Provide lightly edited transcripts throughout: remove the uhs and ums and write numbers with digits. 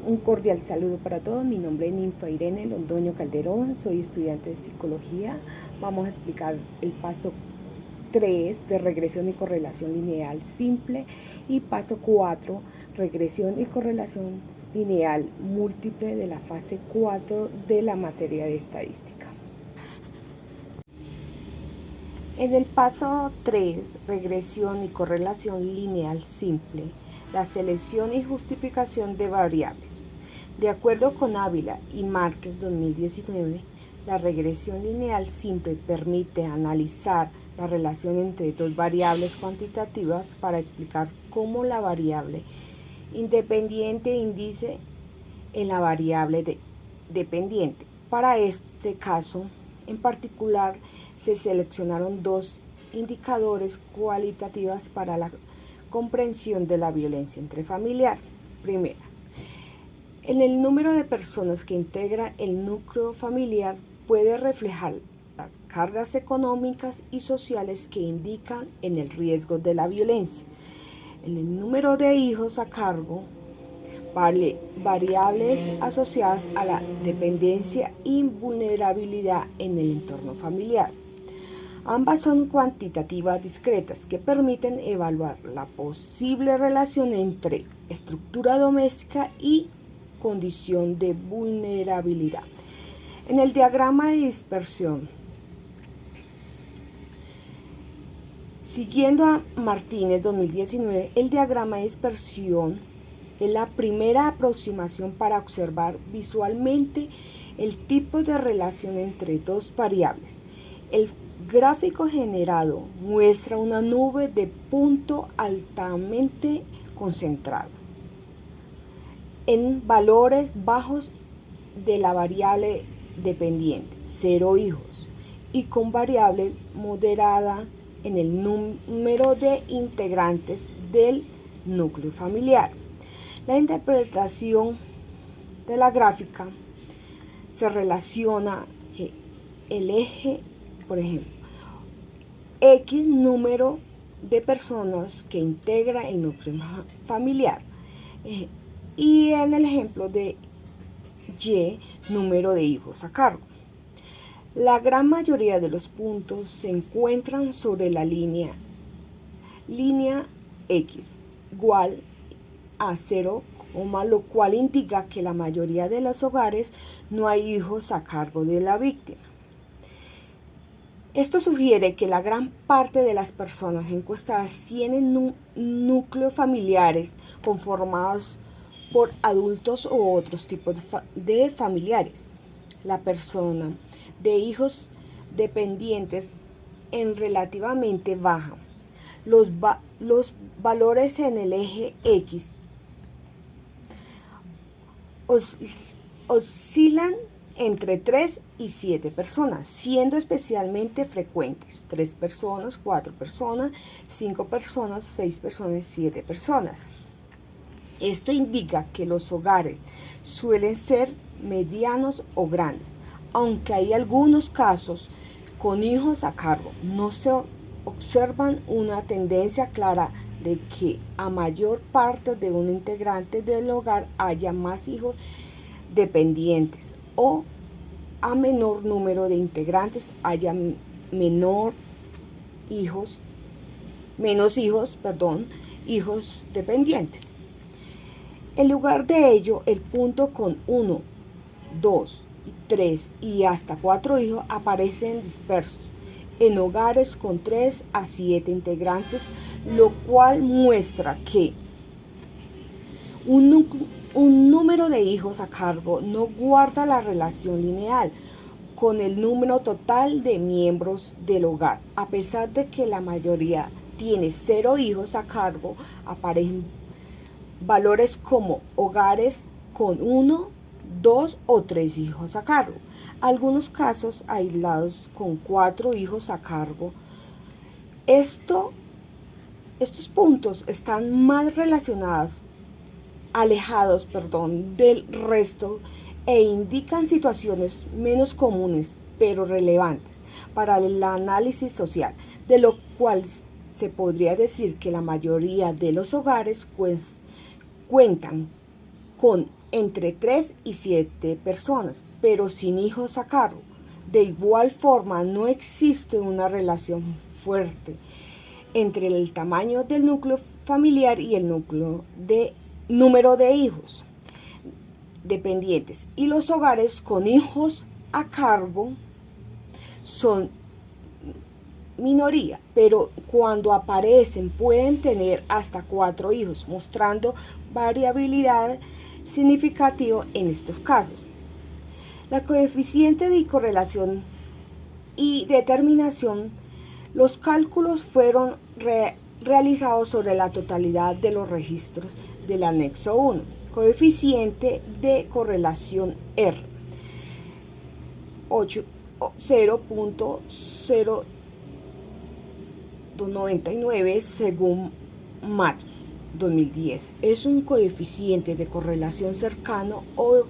Un cordial saludo para todos. Mi nombre es Ninfa Irene Londoño Calderón. Soy estudiante de psicología. Vamos a explicar el paso 3 de regresión y correlación lineal simple y paso 4, regresión y correlación lineal múltiple de la fase 4 de la materia de estadística. En el paso 3, regresión y correlación lineal simple, la selección y justificación de variables. De acuerdo con Ávila y Márquez 2019, la regresión lineal simple permite analizar la relación entre dos variables cuantitativas para explicar cómo la variable independiente índice en la variable dependiente. Para este caso, en particular, se seleccionaron dos indicadores cualitativos para la comprensión de la violencia intrafamiliar. Primera, en el número de personas que integra el núcleo familiar puede reflejar las cargas económicas y sociales que indican en el riesgo de la violencia. En el número de hijos a cargo, variables asociadas a la dependencia y vulnerabilidad en el entorno familiar. Ambas son cuantitativas discretas que permiten evaluar la posible relación entre estructura doméstica y condición de vulnerabilidad. En el diagrama de dispersión, siguiendo a Martínez 2019, el diagrama de dispersión es la primera aproximación para observar visualmente el tipo de relación entre dos variables. El gráfico generado muestra una nube de punto altamente concentrado en valores bajos de la variable dependiente, 0 hijos, y con variable moderada en el número de integrantes del núcleo familiar. La interpretación de la gráfica se relaciona que el eje, por ejemplo, X número de personas que integra el núcleo familiar, y en el ejemplo de Y, número de hijos a cargo. La gran mayoría de los puntos se encuentran sobre la línea X, igual a 0, lo cual indica que la mayoría de los hogares no hay hijos a cargo de la víctima. Esto sugiere que la gran parte de las personas encuestadas tienen núcleos familiares conformados por adultos u otros tipos de familiares. La persona de hijos dependientes en relativamente baja. Los valores en el eje X oscilan entre 3 y 7 personas, siendo especialmente frecuentes 3 personas, 4 personas, 5 personas, 6 personas, 7 personas. Esto indica que los hogares suelen ser medianos o grandes, aunque hay algunos casos con hijos a cargo. No se observan una tendencia clara de que a mayor parte de un integrante del hogar haya más hijos dependientes o a menor número de integrantes haya menos hijos dependientes. En lugar de ello, el punto con 1, 2, 3 y hasta 4 hijos aparecen dispersos en hogares con 3 a 7 integrantes, lo cual muestra que un número de hijos a cargo no guarda la relación lineal con el número total de miembros del hogar. A pesar de que la mayoría tiene 0 hijos a cargo, aparecen valores como hogares con 1, 2 o 3 hijos a cargo. Algunos casos aislados con 4 hijos a cargo. Estos puntos están más alejados del resto e indican situaciones menos comunes pero relevantes para el análisis social, de lo cual se podría decir que la mayoría de los hogares cuentan con entre 3 y 7 personas, pero sin hijos a cargo. De igual forma, no existe una relación fuerte entre el tamaño del núcleo familiar y el número de hijos dependientes, y los hogares con hijos a cargo son minoría, pero cuando aparecen pueden tener hasta 4 hijos, mostrando variabilidad significativa en estos casos. La coeficiente de correlación y determinación. Los cálculos fueron realizados sobre la totalidad de los registros del anexo 1. Coeficiente de correlación R, 0.0299 según Matos 2010. Es un coeficiente de correlación cercano o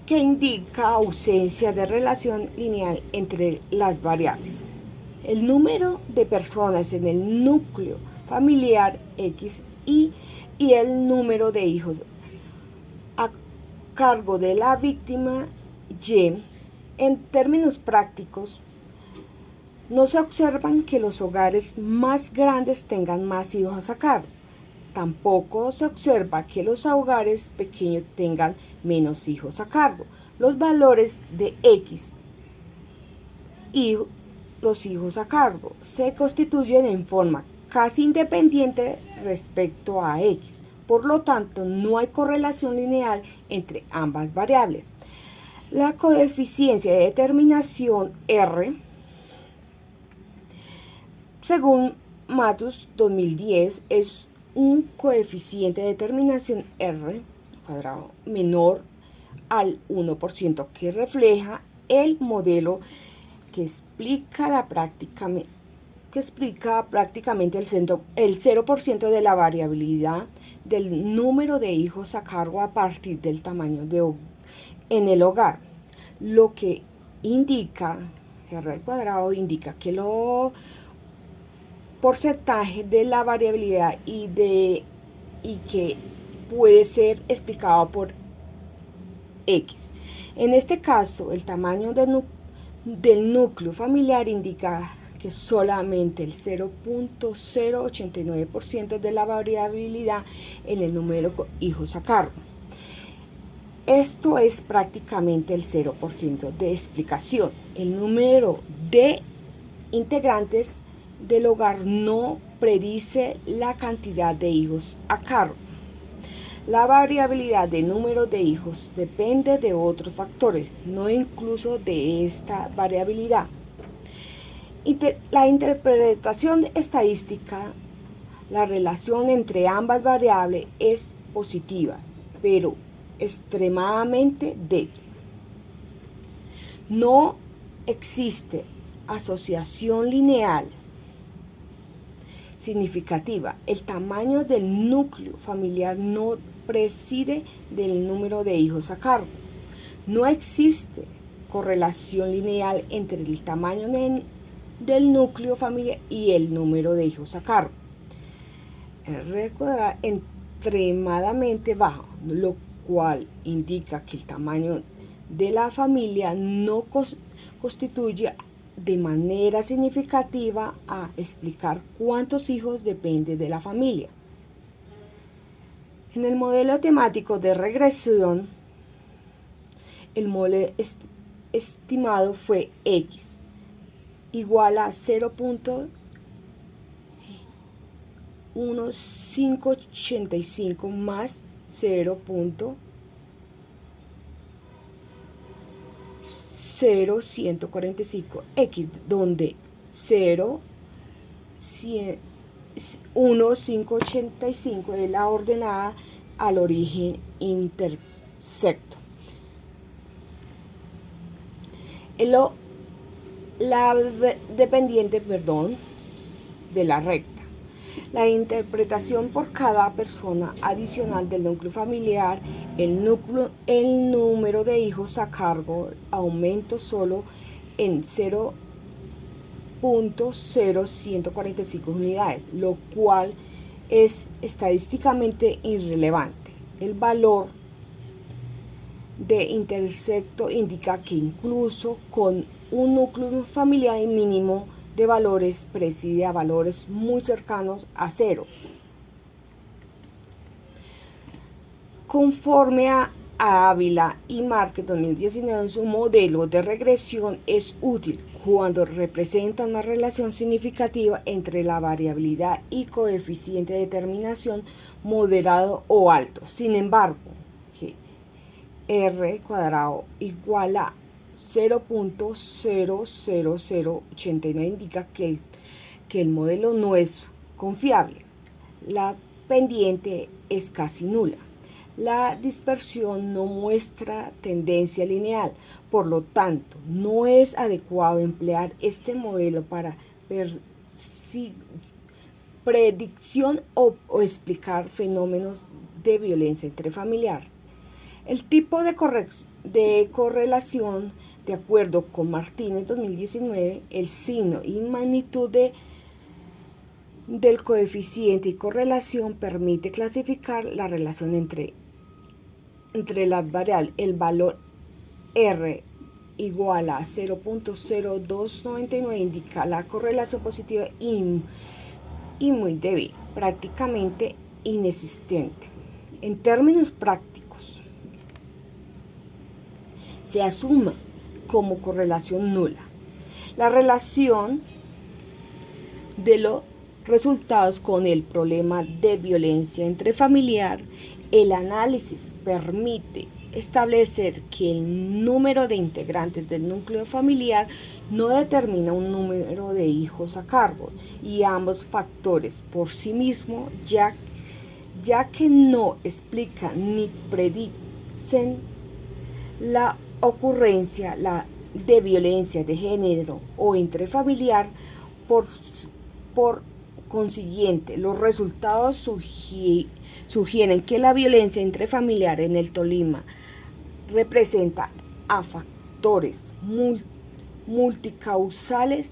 que indica ausencia de relación lineal entre las variables. El número de personas en el núcleo familiar X y el número de hijos a cargo de la víctima Y. En términos prácticos, no se observan que los hogares más grandes tengan más hijos a cargo. Tampoco se observa que los hogares pequeños tengan menos hijos a cargo. Los valores de X y los hijos a cargo se constituyen en forma casi independiente respecto a X. Por lo tanto, no hay correlación lineal entre ambas variables. La coeficiencia de determinación R, según Matos 2010, es un coeficiente de determinación R cuadrado menor al 1% que refleja el modelo que explica prácticamente el 0% de la variabilidad del número de hijos a cargo a partir del tamaño en el hogar, lo que indica, R al cuadrado indica que lo porcentaje de la variabilidad y que puede ser explicado por X. En este caso, el tamaño del núcleo familiar indica que solamente el 0.089% de la variabilidad en el número de hijos a cargo. Esto es prácticamente el 0% de explicación. El número de integrantes del hogar no predice la cantidad de hijos a cargo. La variabilidad de número de hijos depende de otros factores, no incluso de esta variabilidad. La interpretación estadística, la relación entre ambas variables es positiva, pero extremadamente débil. No existe asociación lineal significativa. El tamaño del núcleo familiar no prescinde del número de hijos a cargo. No existe correlación lineal entre el tamaño del núcleo familiar y el número de hijos a cargo. R cuadrado extremadamente bajo, lo cual indica que el tamaño de la familia no constituye de manera significativa a explicar cuántos hijos depende de la familia. En el modelo temático de regresión, el modelo estimado fue X igual a 0.1585 más 0.0145x, donde 1,585 es la ordenada al origen intersecto. La dependiente, de la recta. La interpretación por cada persona adicional del núcleo familiar, el número de hijos a cargo aumenta solo en 0.0145 unidades, lo cual es estadísticamente irrelevante. El valor de intersecto indica que incluso con un núcleo familiar mínimo de valores preside a valores muy cercanos a cero. Conforme a Ávila y Márquez 2019, su modelo de regresión es útil cuando representa una relación significativa entre la variabilidad y coeficiente de determinación moderado o alto. Sin embargo, R cuadrado igual a 0.00089 indica que el modelo no es confiable. La pendiente es casi nula. La dispersión no muestra tendencia lineal, por lo tanto, no es adecuado emplear este modelo para predicción o explicar fenómenos de violencia intrafamiliar. El tipo de correlación, de acuerdo con Martínez 2019, el signo y magnitud del coeficiente y correlación permite clasificar la relación entre las variables. El valor R igual a 0.0299 indica la correlación positiva y muy débil, prácticamente inexistente. En términos prácticos, se asume como correlación nula la relación de los resultados con el problema de violencia intrafamiliar. El análisis permite establecer que el número de integrantes del núcleo familiar no determina un número de hijos a cargo, y ambos factores por sí mismos, ya que no explican ni predicen la ocurrencia de violencia de género o intrafamiliar. Por consiguiente, los resultados sugieren que la violencia intrafamiliar en el Tolima representa a factores multicausales,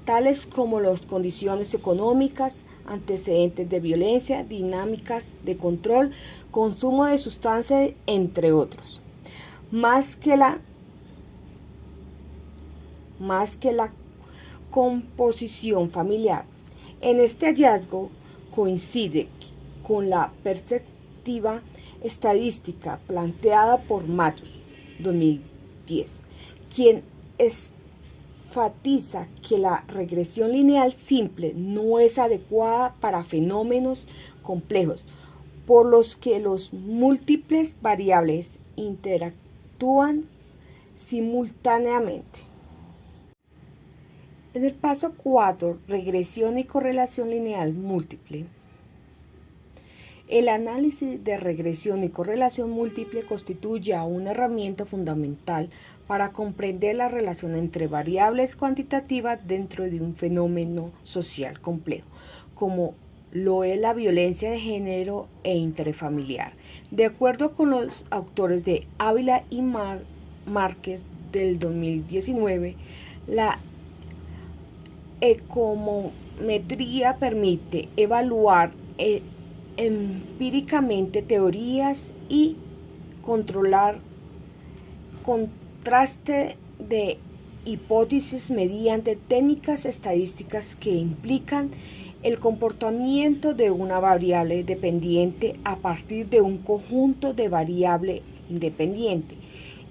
tales como las condiciones económicas, antecedentes de violencia, dinámicas de control, consumo de sustancias, entre otros. Más que la composición familiar. En este hallazgo coincide con la perspectiva estadística planteada por Matus 2010, quien enfatiza que la regresión lineal simple no es adecuada para fenómenos complejos, por los que los múltiples variables interactúan simultáneamente. En el paso 4, regresión y correlación lineal múltiple. El análisis de regresión y correlación múltiple constituye una herramienta fundamental para comprender la relación entre variables cuantitativas dentro de un fenómeno social complejo, como lo es la violencia de género e intrafamiliar. De acuerdo con los autores de Ávila y Márquez del 2019, la econometría permite evaluar empíricamente teorías y controlar contraste de hipótesis mediante técnicas estadísticas que implican el comportamiento de una variable dependiente a partir de un conjunto de variables independientes.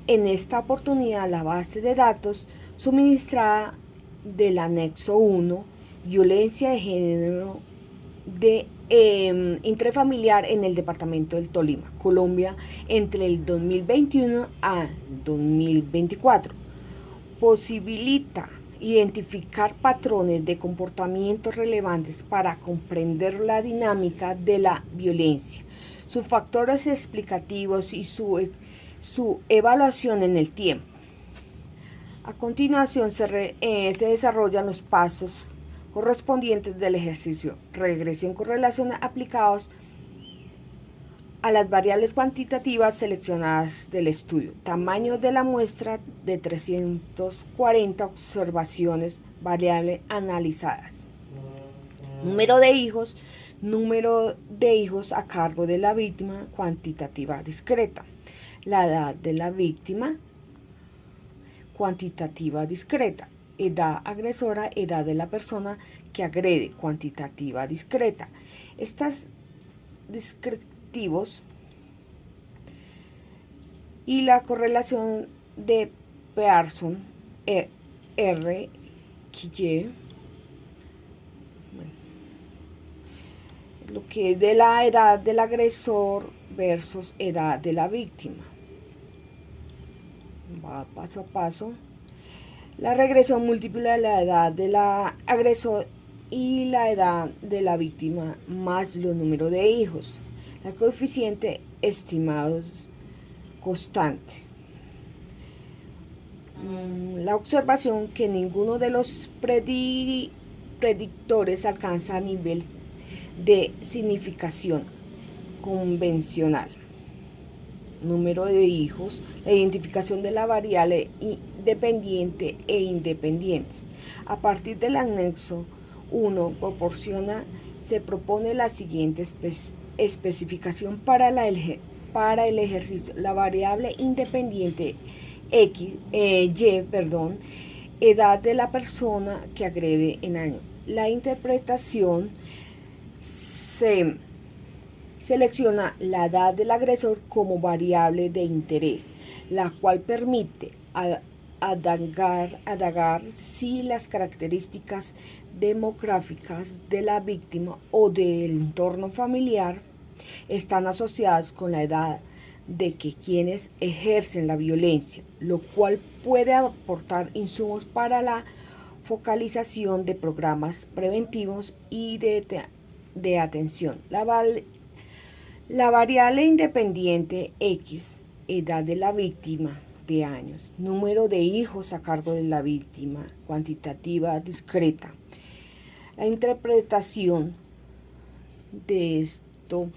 En esta oportunidad, la base de datos suministrada del anexo 1, violencia de género intrafamiliar en el departamento del Tolima, Colombia, entre el 2021 al 2024, posibilita identificar patrones de comportamientos relevantes para comprender la dinámica de la violencia, sus factores explicativos y su evaluación en el tiempo. A continuación se desarrollan los pasos correspondientes del ejercicio regresión-correlación aplicados a las variables cuantitativas seleccionadas del estudio. Tamaño de la muestra de 340 observaciones variables analizadas. Número de hijos Número de hijos a cargo de la víctima, cuantitativa discreta. La edad de la víctima, cuantitativa discreta. Edad agresora, edad de la persona que agrede, cuantitativa discreta. Estos descriptivos y la correlación de Pearson, R. Quille, lo que es de la edad del agresor versus edad de la víctima. Va paso a paso. La regresión múltiple de la edad del agresor y la edad de la víctima más los números de hijos. La coeficiente estimados constante. La observación que ninguno de los predictores alcanza a nivel de significación convencional. Número de hijos, la identificación de la variable dependiente e independientes. A partir del anexo 1 se propone la siguiente especificación para el ejercicio. La variable independiente edad de la persona que agrede en año. La interpretación se selecciona la edad del agresor como variable de interés, la cual permite adagar si las características demográficas de la víctima o del entorno familiar están asociadas con la edad de quienes ejercen la violencia, lo cual puede aportar insumos para la focalización de programas preventivos y de atención. La variable independiente X, edad de la víctima de años, número de hijos a cargo de la víctima, cuantitativa discreta. La interpretación de esto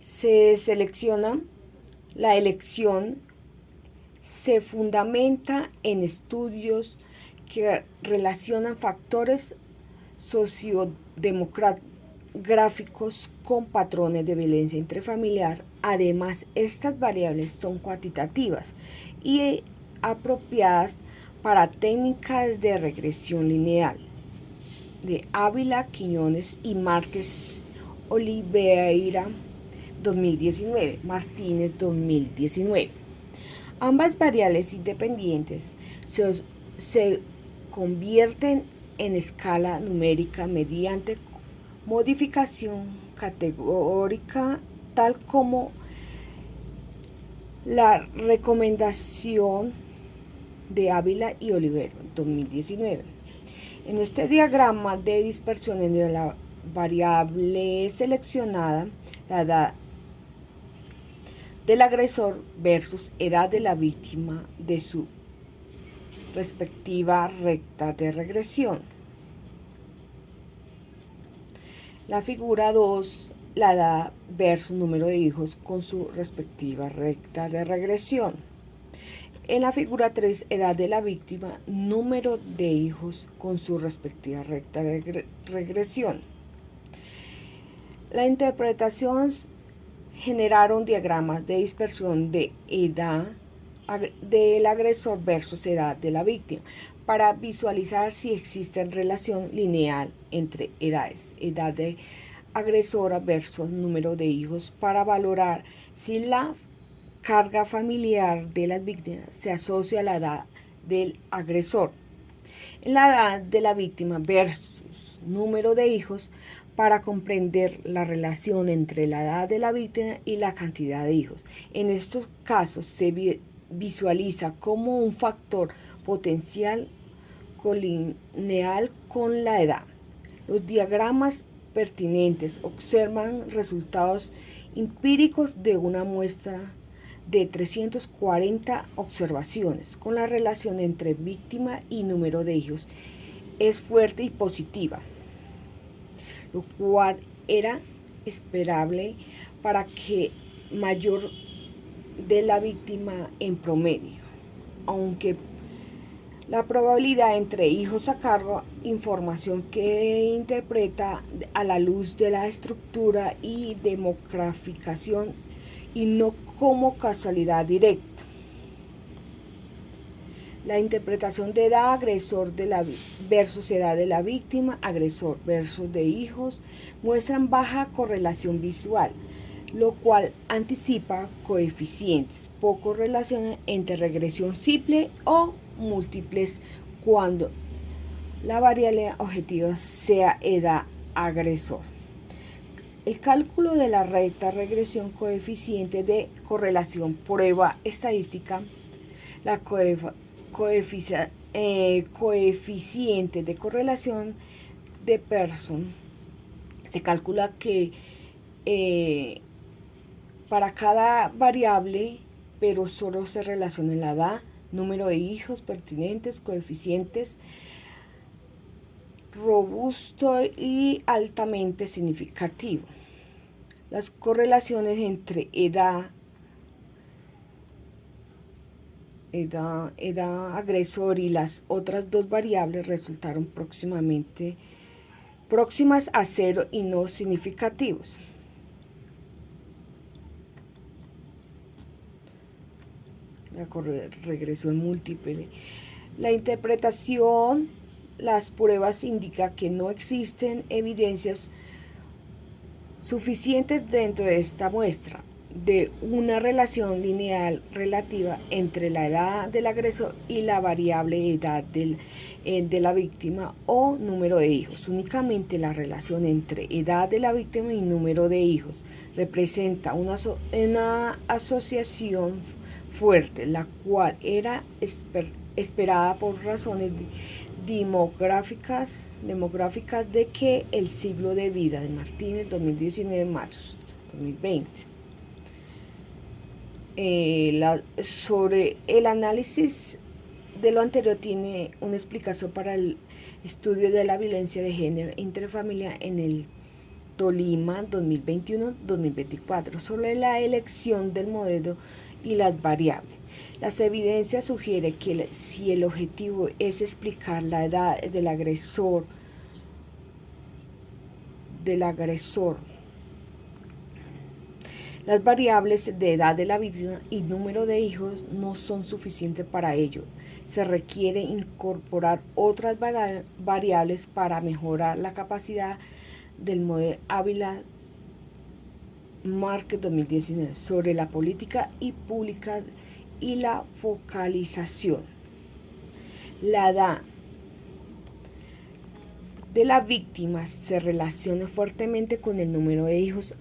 se selecciona. La elección se fundamenta en estudios que relacionan factores sociodemográficos con patrones de violencia intrafamiliar. Además, estas variables son cuantitativas y apropiadas para técnicas de regresión lineal. De Ávila, Quiñones y Márquez Oliveira, 2019, Martínez, 2019. Ambas variables independientes se convierten en escala numérica mediante modificación categórica, tal como la recomendación de Ávila y Oliveira, 2019. En este diagrama de dispersión de la variable seleccionada, la edad del agresor versus edad de la víctima de su respectiva recta de regresión. La figura 2, la edad versus número de hijos con su respectiva recta de regresión. En la figura 3, edad de la víctima, número de hijos con su respectiva recta de regresión. La interpretación generaron diagramas de dispersión de edad del agresor versus edad de la víctima para visualizar si existe relación lineal entre edades, edad de agresora versus número de hijos, para valorar si la carga familiar de las víctimas se asocia a la edad del agresor. En la edad de la víctima versus número de hijos, para comprender la relación entre la edad de la víctima y la cantidad de hijos. En estos casos se visualiza como un factor potencial colineal con la edad. Los diagramas pertinentes observan resultados empíricos de una muestra de 340 observaciones, con la relación entre víctima y número de hijos es fuerte y positiva, lo cual era esperable para que mayor de la víctima en promedio, aunque La probabilidad entre hijos a cargo, información que interpreta a la luz de la estructura y demograficación y no como casualidad directa. La interpretación de edad agresor versus edad de la víctima, agresor versus de hijos, muestran baja correlación visual, lo cual anticipa coeficientes, poco relación entre regresión simple o múltiples cuando la variable objetiva sea edad agresor. El cálculo de la recta regresión coeficiente de correlación prueba estadística, la coeficiente de correlación de Pearson. Se calcula que para cada variable, pero solo se relaciona la edad, número de hijos pertinentes, coeficientes robusto y altamente significativo. Las correlaciones entre edad agresor y las otras dos variables resultaron próximas a cero y no significativos. La regresión múltiple. La interpretación, las pruebas indican que no existen evidencias suficientes dentro de esta muestra de una relación lineal relativa entre la edad del agresor y la variable edad de la víctima o número de hijos. Únicamente la relación entre edad de la víctima y número de hijos representa una asociación fuerte, la cual era esperada por razones demográficas de que el ciclo de vida de Martínez 2019 marzo 2020. Sobre el análisis de lo anterior tiene una explicación para el estudio de la violencia de género intrafamiliar en el Tolima 2021-2024 sobre la elección del modelo y las variables. Las evidencias sugieren que si el objetivo es explicar la edad del agresor, las variables de edad de la víctima y número de hijos no son suficientes para ello. Se requiere incorporar otras variables para mejorar la capacidad del modelo Ávila Márquez 2019 sobre la política y pública y la focalización. La edad de la víctima se relaciona fuertemente con el número de hijos,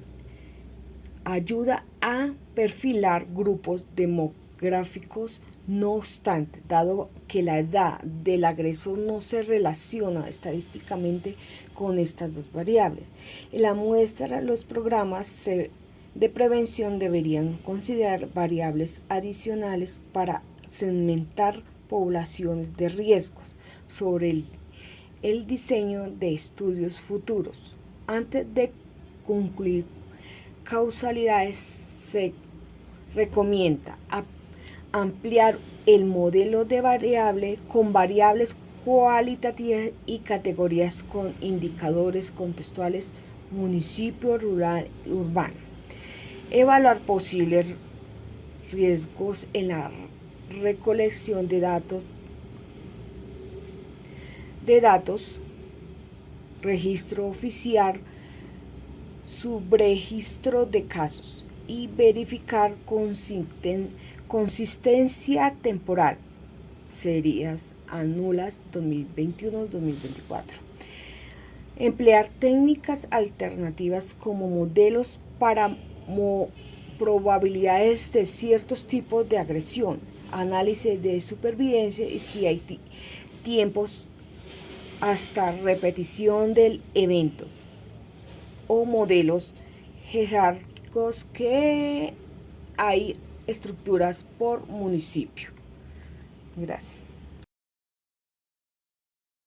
ayuda a perfilar grupos demográficos. No obstante, dado que la edad del agresor no se relaciona estadísticamente con estas dos variables, en la muestra los programas de prevención deberían considerar variables adicionales para segmentar poblaciones de riesgos sobre el diseño de estudios futuros. Antes de concluir causalidades, se recomienda ampliar el modelo de variable con variables cualitativas y categorías con indicadores contextuales municipio, rural y urbano. Evaluar posibles riesgos en la recolección de datos, registro oficial, subregistro de casos y verificar consistencia temporal. Series anulas 2021-2024. Emplear técnicas alternativas como modelos para probabilidades de ciertos tipos de agresión, análisis de supervivencia y si hay tiempos hasta repetición del evento, o modelos jerárquicos que hay estructuras por municipio. Gracias.